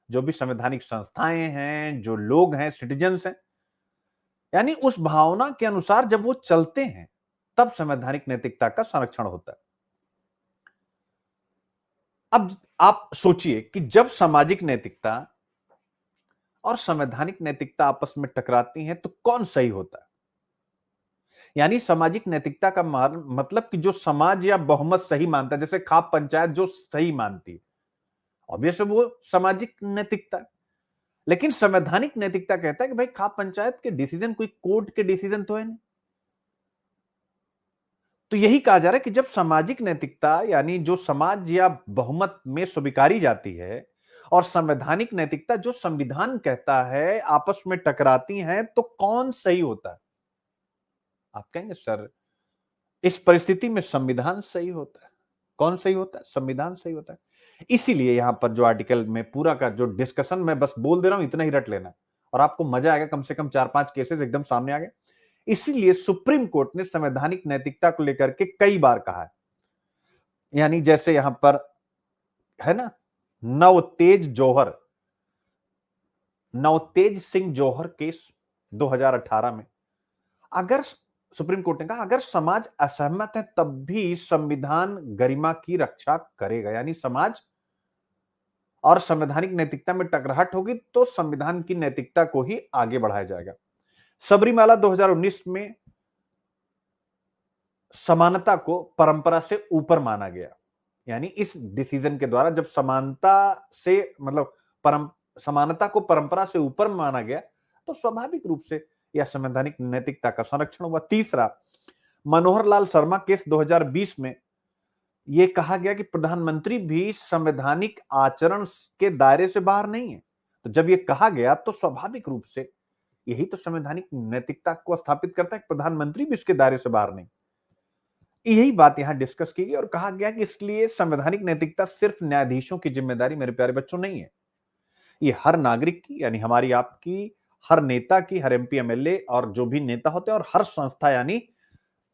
जो भी संवैधानिक संस्थाएं हैं, जो लोग हैं, सिटीजन्स हैं, यानी उस भावना के अनुसार जब वो चलते हैं, तब संवैधानिक नैतिकता का संरक्षण होता है। अब आप सोचिए कि जब सामाजिक नैतिकता और संवैधानिक नैतिकता आपस में टकराती हैं तो कौन सही होता है? यानी सामाजिक नैतिकता का मतलब कि जो समाज या बहुमत सही मानता है, जैसे खाप पंचायत जो सही मानती है, ऑब्वियस वो सामाजिक नैतिकता। लेकिन संवैधानिक नैतिकता कहता है कि भाई खाप पंचायत के डिसीजन कोई कोर्ट के डिसीजन तो है नहीं। तो यही कहा जा रहा है कि जब सामाजिक नैतिकता यानी जो समाज या बहुमत में स्वीकारी जाती है और संवैधानिक नैतिकता जो संविधान कहता है आपस में टकराती हैं, तो कौन सही होता है? आप कहेंगे सर इस परिस्थिति में संविधान सही होता है। कौन सही होता है? संविधान सही होता है। इसीलिए यहां पर जो आर्टिकल में पूरा का जो डिस्कशन मैं बस बोल दे रहा हूं, इतना ही रट लेना और आपको मजा आएगा। कम से कम 4-5 केसेस एकदम सामने आ गए। इसीलिए सुप्रीम कोर्ट ने संवैधानिक नैतिकता को लेकर के कई बार कहा है। यानी जैसे यहां पर है ना, नवतेज सिंह जौहर केस 2018 में, अगर सुप्रीम कोर्ट ने कहा अगर समाज असहमत है तब भी संविधान गरिमा की रक्षा करेगा। यानी समाज और संवैधानिक नैतिकता में टकराहट होगी तो संविधान की नैतिकता को ही आगे बढ़ाया जाएगा। सबरीमाला 2019 में समानता को परंपरा से ऊपर माना गया। यानी इस डिसीजन के द्वारा जब समानता से मतलब समानता को परंपरा से ऊपर माना गया तो स्वाभाविक रूप से यह संवैधानिक नैतिकता का संरक्षण हुआ। तीसरा, मनोहर लाल शर्मा केस 2020 में यह कहा गया कि प्रधानमंत्री भी संवैधानिक आचरण के दायरे से बाहर नहीं है। तो जब यह कहा गया तो स्वाभाविक रूप से यही तो संवैधानिक नैतिकता को स्थापित करता है कि प्रधानमंत्री भी इसके दायरे से बाहर नहीं। यही बात यहां डिस्कस की गई और कहा गया कि इसलिए संवैधानिक नैतिकता सिर्फ न्यायाधीशों की जिम्मेदारी मेरे प्यारे बच्चों नहीं है, ये हर नागरिक की, यानी हमारी आपकी, हर नेता की, हर एमपी एमएलए और जो भी नेता होते हैं और हर संस्था यानी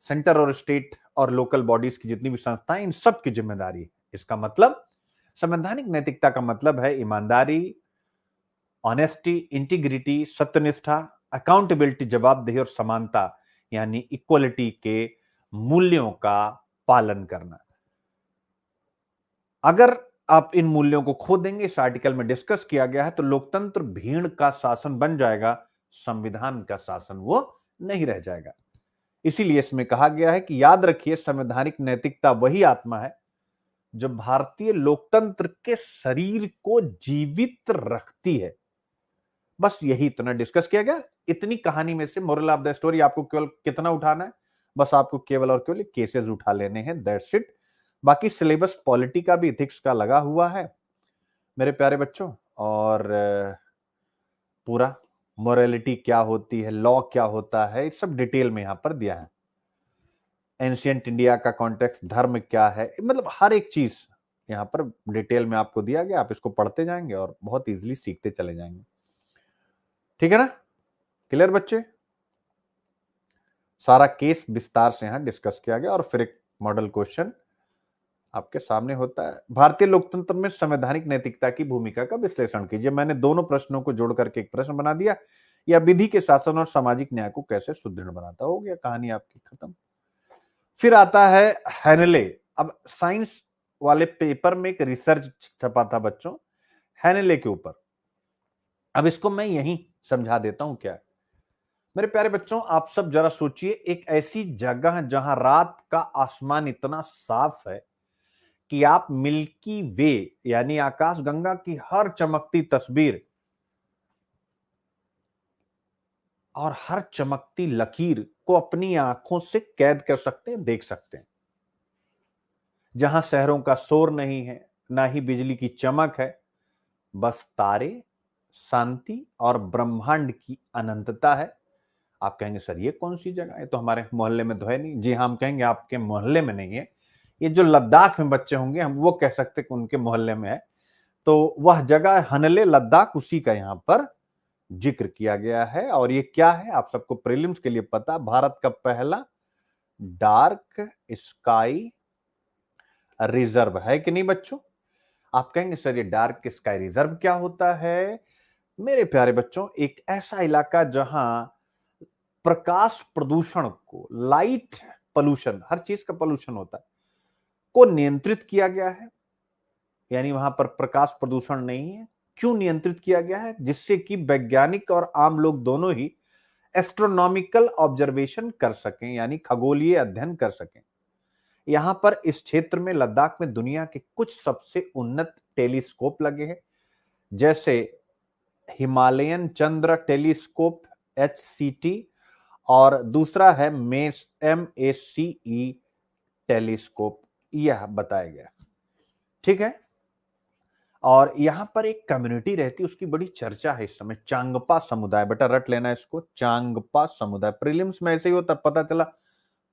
सेंटर और स्टेट और लोकल बॉडीज की जितनी भी संस्थाएं, इन सब की जिम्मेदारी है। इसका मतलब संवैधानिक नैतिकता का मतलब है ईमानदारी, ऑनेस्टी, इंटीग्रिटी, सत्यनिष्ठा, अकाउंटेबिलिटी, जवाबदेही और समानता यानी इक्वलिटी के मूल्यों का पालन करना। अगर आप इन मूल्यों को खो देंगे, इस आर्टिकल में डिस्कस किया गया है, तो लोकतंत्र भीड़ का शासन बन जाएगा, संविधान का शासन वो नहीं रह जाएगा। इसीलिए इसमें कहा गया है कि याद रखिए संवैधानिक नैतिकता वही आत्मा है जो भारतीय लोकतंत्र के शरीर को जीवित रखती है। बस यही इतना डिस्कस किया गया। इतनी कहानी में से मोरल ऑफ द स्टोरी आपको केवल कितना उठाना है? बस आपको केवल और केवल केसेस उठा लेने हैं, दैट्स इट। बाकी सिलेबस पॉलिटी का भी, इथिक्स का लगा हुआ है मेरे प्यारे बच्चों, और पूरा मोरालिटी क्या होती है, लॉ क्या होता है, सब डिटेल में यहां पर दिया है। एंशियंट इंडिया का कॉन्टेक्स्ट, धर्म क्या है, मतलब हर एक चीज यहां पर डिटेल में आपको दिया गया। आप इसको पढ़ते जाएंगे और बहुत इजीली सीखते चले जाएंगे। ठीक है ना? क्लियर बच्चे? सारा केस विस्तार से यहां डिस्कस किया गया और फिर एक मॉडल क्वेश्चन आपके सामने होता है। भारतीय लोकतंत्र में संवैधानिक नैतिकता की भूमिका का विश्लेषण कीजिए। मैंने दोनों प्रश्नों को जोड़ करके एक प्रश्न बना दिया। यह विधि के शासन और सामाजिक न्याय को कैसे सुदृढ़ बनाता? हो गया, कहानी आपकी खत्म। फिर आता है हैनले। अब साइंस वाले पेपर में एक रिसर्च छपा था बच्चों हैनले के ऊपर। अब इसको मैं यहीं समझा देता हूं क्या है। मेरे प्यारे बच्चों, आप सब जरा सोचिए, एक ऐसी जगह जहां रात का आसमान इतना साफ है कि आप मिल्की वे यानी आकाशगंगा की हर चमकती तस्वीर और हर चमकती लकीर को अपनी आंखों से कैद कर सकते हैं, देख सकते हैं। जहां शहरों का शोर नहीं है, ना ही बिजली की चमक है, बस तारे, शांति और ब्रह्मांड की अनंतता है। आप कहेंगे सर ये कौन सी जगह है, तो हमारे मोहल्ले में तो है नहीं। जी हाँ, हम कहेंगे आपके मोहल्ले में नहीं है, ये जो लद्दाख में बच्चे होंगे हम वो कह सकते कि उनके मोहल्ले में है। तो वह जगह हनले लद्दाख, उसी का यहां पर जिक्र किया गया है। और ये क्या है आप सबको प्रीलिम्स के लिए पता, भारत का पहला डार्क स्काई रिजर्व है कि नहीं बच्चों। आप कहेंगे सर ये डार्क स्काई रिजर्व क्या होता है। मेरे प्यारे बच्चों, एक ऐसा इलाका जहां प्रकाश प्रदूषण को, लाइट पोल्यूशन, हर चीज का पोल्यूशन होता है, को नियंत्रित किया गया है। यानी वहां पर प्रकाश प्रदूषण नहीं है। क्यों नियंत्रित किया गया है, जिससे कि वैज्ञानिक और आम लोग दोनों ही एस्ट्रोनॉमिकल ऑब्जर्वेशन कर सकें, यानी खगोलीय अध्ययन कर सकें। यहां पर इस क्षेत्र में, लद्दाख में, दुनिया के कुछ सबसे उन्नत टेलीस्कोप लगे हैं, जैसे हिमालयन चंद्र टेलीस्कोप HCT, और दूसरा है MACE टेलीस्कोप, यह बताया गया। ठीक है। और यहां पर एक कम्युनिटी रहती है, उसकी बड़ी चर्चा है इस समय, चांगपा समुदाय। बेटा रट लेना इसको, चांगपा समुदाय। प्रीलिम्स में ऐसे ही होता, पता चला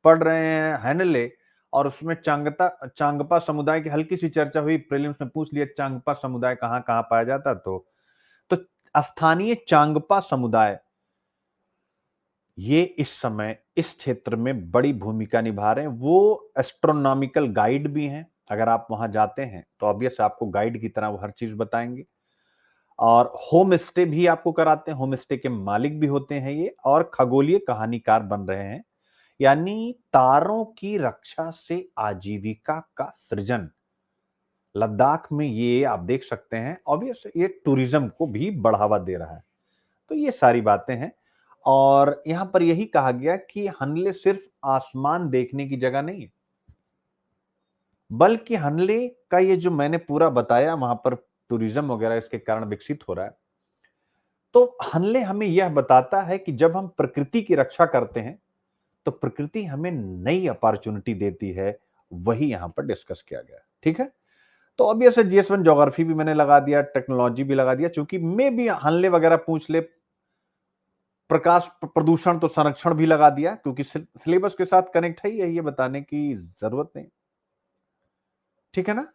पढ़ रहे हैं हैनले और उसमें चांगपा समुदाय की हल्की सी चर्चा हुई, प्रीलिम्स में पूछ लिया चांगपा समुदाय कहां कहां पाया जाता। तो स्थानीय चांगपा समुदाय ये इस समय इस क्षेत्र में बड़ी भूमिका निभा रहे हैं। वो एस्ट्रोनॉमिकल गाइड भी हैं। अगर आप वहां जाते हैं तो ऑब्वियस आपको गाइड की तरह वो हर चीज बताएंगे। और होम स्टे भी आपको कराते हैं, होम स्टे के मालिक भी होते हैं ये, और खगोलीय कहानीकार बन रहे हैं। यानी तारों की रक्षा से आजीविका का सृजन लद्दाख में, ये आप देख सकते हैं। ऑब्वियस ये टूरिज्म को भी बढ़ावा दे रहा है। तो ये सारी बातें हैं। और यहां पर यही कहा गया कि हनले सिर्फ आसमान देखने की जगह नहीं है, बल्कि हनले का ये जो मैंने पूरा बताया, वहां पर टूरिज्म वगैरह इसके कारण विकसित हो रहा है। तो हनले हमें यह बताता है कि जब हम प्रकृति की रक्षा करते हैं तो प्रकृति हमें नई अपॉर्चुनिटी देती है। वही यहां पर डिस्कस किया गया। ठीक है। तो ऑब्वियस GS1 ज्योग्राफी भी मैंने लगा दिया, टेक्नोलॉजी भी लगा दिया, क्योंकि मे भी हनले वगैरह पूछ ले। प्रकाश प्रदूषण तो संरक्षण भी लगा दिया, क्योंकि सिलेबस के साथ कनेक्ट है ही है, ये बताने की जरूरत नहीं। ठीक है ना।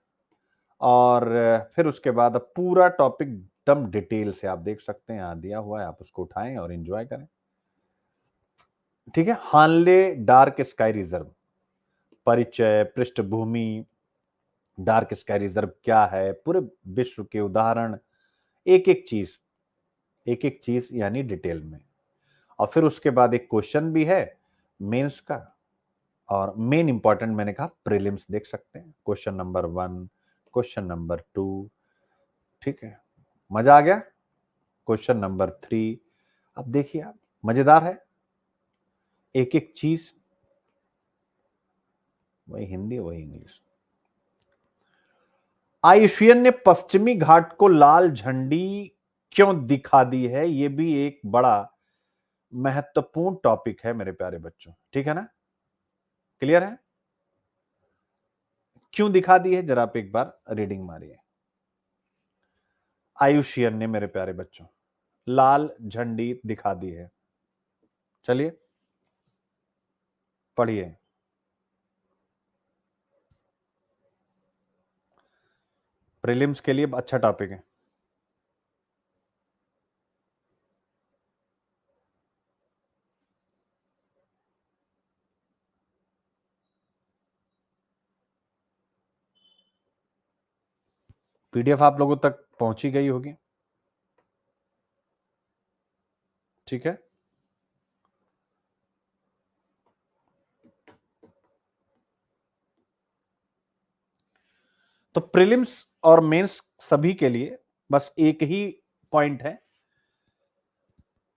और फिर उसके बाद अब पूरा टॉपिक एकदम डिटेल से आप देख सकते हैं, यहां दिया हुआ है, आप उसको उठाएं और एंजॉय करें। ठीक है। हानले डार्क स्काई रिजर्व, परिचय, पृष्ठभूमि, डार्क स्काई रिजर्व क्या है, पूरे विश्व के उदाहरण, एक एक चीज यानी डिटेल में। और फिर उसके बाद एक क्वेश्चन भी है मेंस का, और मेन इंपॉर्टेंट मैंने कहा प्रीलिम्स देख सकते हैं, क्वेश्चन नंबर 1, क्वेश्चन नंबर 2। ठीक है। मजा आ गया। क्वेश्चन नंबर 3, अब देखिए आप, मजेदार है, एक एक चीज, वही हिंदी वही इंग्लिश। आयुष्यन ने पश्चिमी घाट को लाल झंडी क्यों दिखा दी है, यह भी एक बड़ा महत्वपूर्ण टॉपिक है मेरे प्यारे बच्चों। ठीक है ना, क्लियर है। क्यों दिखा दी है, जरा आप एक बार रीडिंग मारिए। आयुष्यन ने मेरे प्यारे बच्चों लाल झंडी दिखा दी है। चलिए पढ़िए। प्रीलिम्स के लिए अच्छा टॉपिक है। PDF आप लोगों तक पहुंची गई होगी। ठीक है। तो प्रीलिम्स और मेंस सभी के लिए बस एक ही पॉइंट है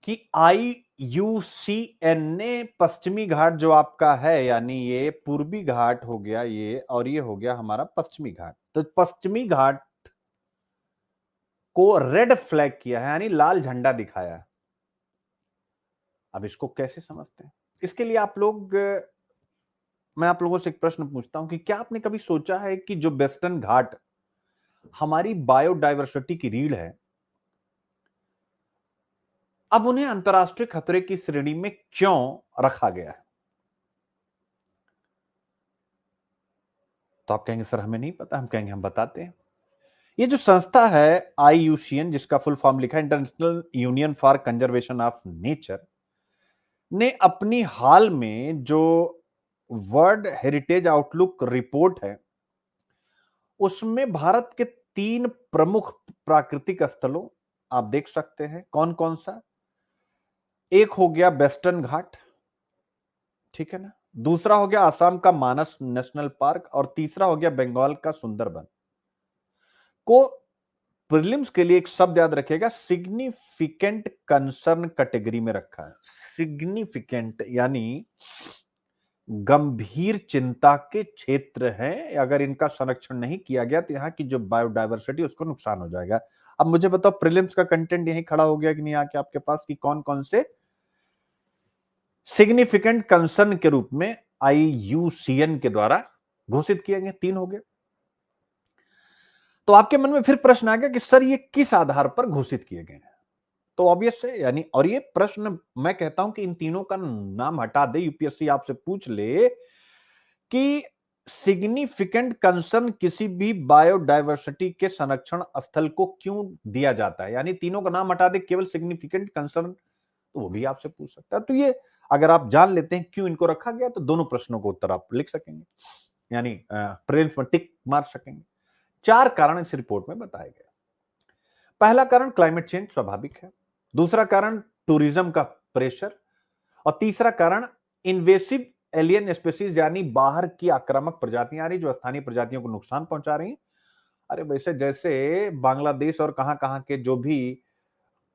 कि IUCN ने पश्चिमी घाट जो आपका है, यानी ये पूर्वी घाट हो गया ये, और ये हो गया हमारा पश्चिमी घाट। तो पश्चिमी घाट को रेड फ्लैग किया है, यानी लाल झंडा दिखाया है। अब इसको कैसे समझते हैं? इसके लिए मैं आप लोगों से एक प्रश्न पूछता हूं कि क्या आपने कभी सोचा है कि जो वेस्टर्न घाट हमारी बायोडायवर्सिटी की रीढ़ है, अब उन्हें अंतरराष्ट्रीय खतरे की श्रेणी में क्यों रखा गया है? तो आप कहेंगे सर हमें नहीं पता। हम कहेंगे हम बताते हैं। ये जो संस्था है IUCN, जिसका फुल फॉर्म लिखा है international union for conservation of nature, ने अपनी हाल में जो वर्ल्ड हेरिटेज आउटलुक रिपोर्ट है, उसमें भारत के 3 प्रमुख प्राकृतिक स्थलों आप देख सकते हैं। कौन कौन सा? एक हो गया वेस्टर्न घाट, ठीक है ना। दूसरा हो गया असम का मानस नेशनल पार्क, और तीसरा हो गया बंगाल का सुंदरबन। को प्रीलिम्स के लिए एक शब्द याद रखिएगा, सिग्निफिकेंट कंसर्न कैटेगरी में रखा है। सिग्निफिकेंट यानी गंभीर चिंता के क्षेत्र हैं। अगर इनका संरक्षण नहीं किया गया तो यहां की जो बायोडायवर्सिटी उसको नुकसान हो जाएगा। अब मुझे बताओ प्रीलिम्स का कंटेंट यहीं खड़ा हो गया कि नहीं आके आपके पास, कि कौन कौन से सिग्निफिकेंट कंसर्न के रूप में IUCN के द्वारा घोषित किए गए। 3 हो गए। तो आपके मन में फिर प्रश्न आ गया कि सर ये किस आधार पर घोषित किए गए हैं? तो ऑब्वियस है, यानी और ये प्रश्न मैं कहता हूं कि इन तीनों का नाम हटा दे, UPSC आपसे पूछ ले कि सिग्निफिकेंट कंसर्न किसी भी बायोडायवर्सिटी के संरक्षण स्थल को क्यों दिया जाता है, यानी तीनों का नाम हटा दे, केवल सिग्निफिकेंट कंसर्न, तो वो भी आपसे पूछ सकता है। तो ये अगर आप जान लेते हैं क्यों इनको रखा गया, तो दोनों प्रश्नों को उत्तर आप लिख सकेंगे, यानी प्रीलिम्स में टिक मार सकेंगे। 4 कारण इस रिपोर्ट में बताए गए। पहला कारण क्लाइमेट चेंज स्वाभाविक है। दूसरा कारण टूरिज्म का प्रेशर, और तीसरा कारण इन्वेसिव एलियन स्पीसीज, यानी बाहर की आक्रामक प्रजातियां आ रही जो स्थानीय प्रजातियों को नुकसान पहुंचा रही हैं। अरे वैसे जैसे बांग्लादेश और कहां कहां के जो भी,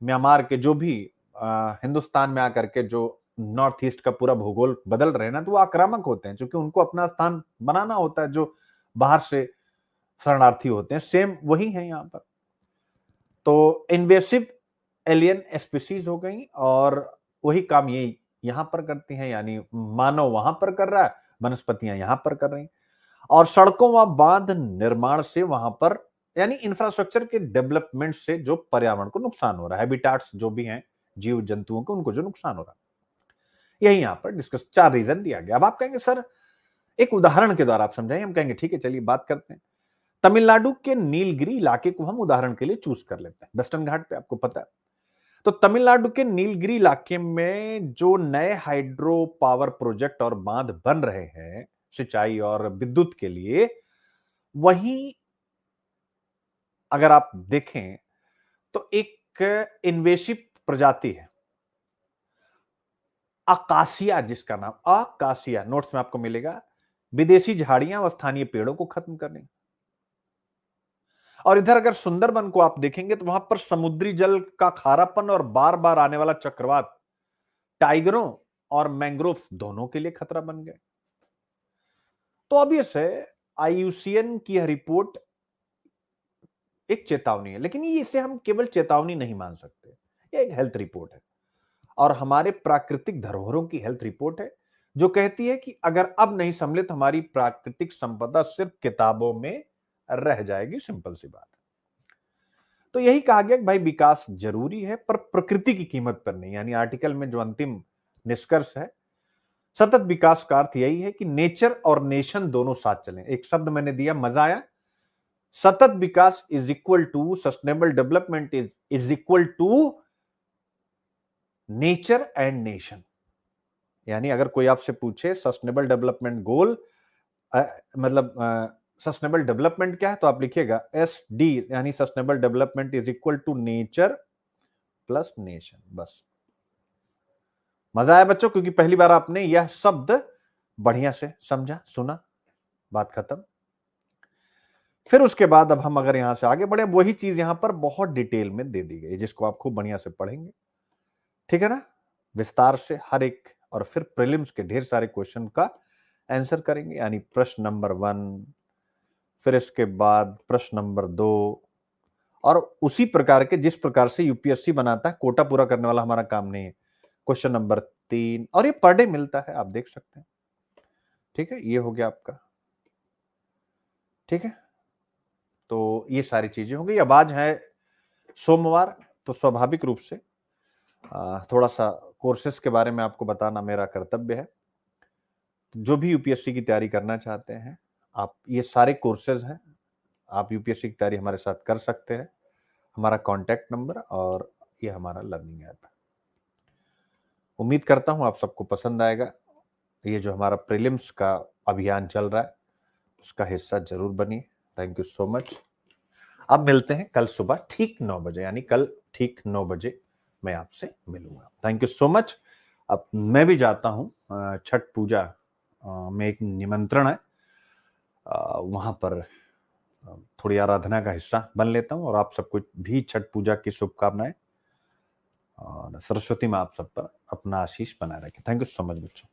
म्यांमार के जो भी हिंदुस्तान में आकर के जो नॉर्थ ईस्ट का पूरा भूगोल बदल रहे हैं ना, तो वो आक्रामक होते हैं, क्योंकि उनको अपना स्थान बनाना होता है जो बाहर से शरणार्थी होते हैं। सेम वही है यहां पर। तो इन्वेसिव एलियन स्पीसीज हो गई, और वही काम ये यहां पर करती हैं, यानी मानव वहां पर कर रहा है, वनस्पतियां यहां पर कर रही, और सड़कों व बांध निर्माण से वहां पर, यानी इंफ्रास्ट्रक्चर के डेवलपमेंट से जो पर्यावरण को नुकसान हो रहा है, हैबिटाट्स जो भी हैं जीव जंतुओं को, उनको जो नुकसान हो रहा है, यही यहां पर डिस्कस 4 रीजन दिया गया। अब आप कहेंगे सर एक उदाहरण के द्वारा आप समझाइए। हम कहेंगे ठीक है, चलिए बात करते हैं। तमिलनाडु के नीलगिरी इलाके को हम उदाहरण के लिए चूज कर लेते हैं। वेस्टर्न घाट पे आपको पता है, तो तमिलनाडु के नीलगिरी इलाके में जो नए हाइड्रो पावर प्रोजेक्ट और बांध बन रहे हैं सिंचाई और विद्युत के लिए, वहीं अगर आप देखें तो एक इन्वेसिव प्रजाति है अकासिया, जिसका नाम अकासिया, नोट्स में आपको मिलेगा, विदेशी झाड़ियां और स्थानीय पेड़ों को खत्म करने। और इधर अगर सुंदरबन को आप देखेंगे तो वहां पर समुद्री जल का खारापन और बार बार आने वाला चक्रवात टाइगरों और मैंग्रोव्स दोनों के लिए खतरा बन गए। तो ऑब्वियस है IUCN की यह रिपोर्ट एक चेतावनी है, लेकिन ये इसे हम केवल चेतावनी नहीं मान सकते। ये एक हेल्थ रिपोर्ट है, और हमारे प्राकृतिक धरोहरों की हेल्थ रिपोर्ट है, जो कहती है कि अगर अब नहीं संभले तो हमारी प्राकृतिक संपदा सिर्फ किताबों में रह जाएगी। सिंपल सी बात है। तो यही कहा गया कि भाई विकास जरूरी है, पर प्रकृति की कीमत पर नहीं। यानी आर्टिकल में जो अंतिम निष्कर्ष है, सतत विकास का अर्थ यही है कि नेचर और नेशन दोनों साथ चलें। एक शब्द मैंने दिया, मजा आया, सतत विकास is equal to sustainable development is equal to nature and nation. यानी अगर कोई आपसे पूछे सस्टेनेबल डेवलपमेंट गोल मतलब सस्टेनेबल डेवलपमेंट क्या है, तो आप लिखिएगा SD, यानी sustainable development is equal to nature plus nation. बस मजा आया बच्चों, क्योंकि पहली बार आपने यह शब्द बढ़िया से समझा, सुना, बात खत्म। फिर उसके बाद अब हम अगर यहां से आगे बढ़े, वही चीज यहां पर बहुत डिटेल में दे दी गई, जिसको आप खूब बढ़िया से पढ़ेंगे, ठीक है ना, विस्तार से हर एक, और फिर प्रीलिम्स के ढेर सारे क्वेश्चन का आंसर करेंगे। यानी प्रश्न नंबर 1, फिर इसके बाद प्रश्न नंबर 2, और उसी प्रकार के जिस प्रकार से UPSC बनाता है, कोटा पूरा करने वाला हमारा काम नहीं है। क्वेश्चन नंबर 3, और ये पर डे मिलता है, आप देख सकते हैं। ठीक है, ये हो गया आपका। ठीक है, तो ये सारी चीजें हो गई। अब आज है सोमवार, तो स्वाभाविक रूप से थोड़ा सा कोर्सेस के बारे में आपको बताना मेरा कर्तव्य है। जो भी यूपीएससी की तैयारी करना चाहते हैं, आप, ये सारे कोर्सेज हैं, आप यूपीएससी की तैयारी हमारे साथ कर सकते हैं। हमारा कॉन्टैक्ट नंबर और ये हमारा लर्निंग ऐप है। उम्मीद करता हूं आप सबको पसंद आएगा। ये जो हमारा प्रीलिम्स का अभियान चल रहा है, उसका हिस्सा जरूर बनिए। Thank you so much. अब मिलते हैं कल सुबह ठीक 9 बजे, यानी कल ठीक 9 बजे मैं आपसे मिलूंगा। Thank you so much. अब मैं भी जाता हूं, छठ पूजा में एक निमंत्रण है, वहां पर थोड़ी आराधना का हिस्सा बन लेता हूं, और आप सबको भी छठ पूजा की शुभकामनाएं, और सरस्वती मां आप सब पर अपना आशीष बनाए रखें। थैंक यू सो मच बच्चों।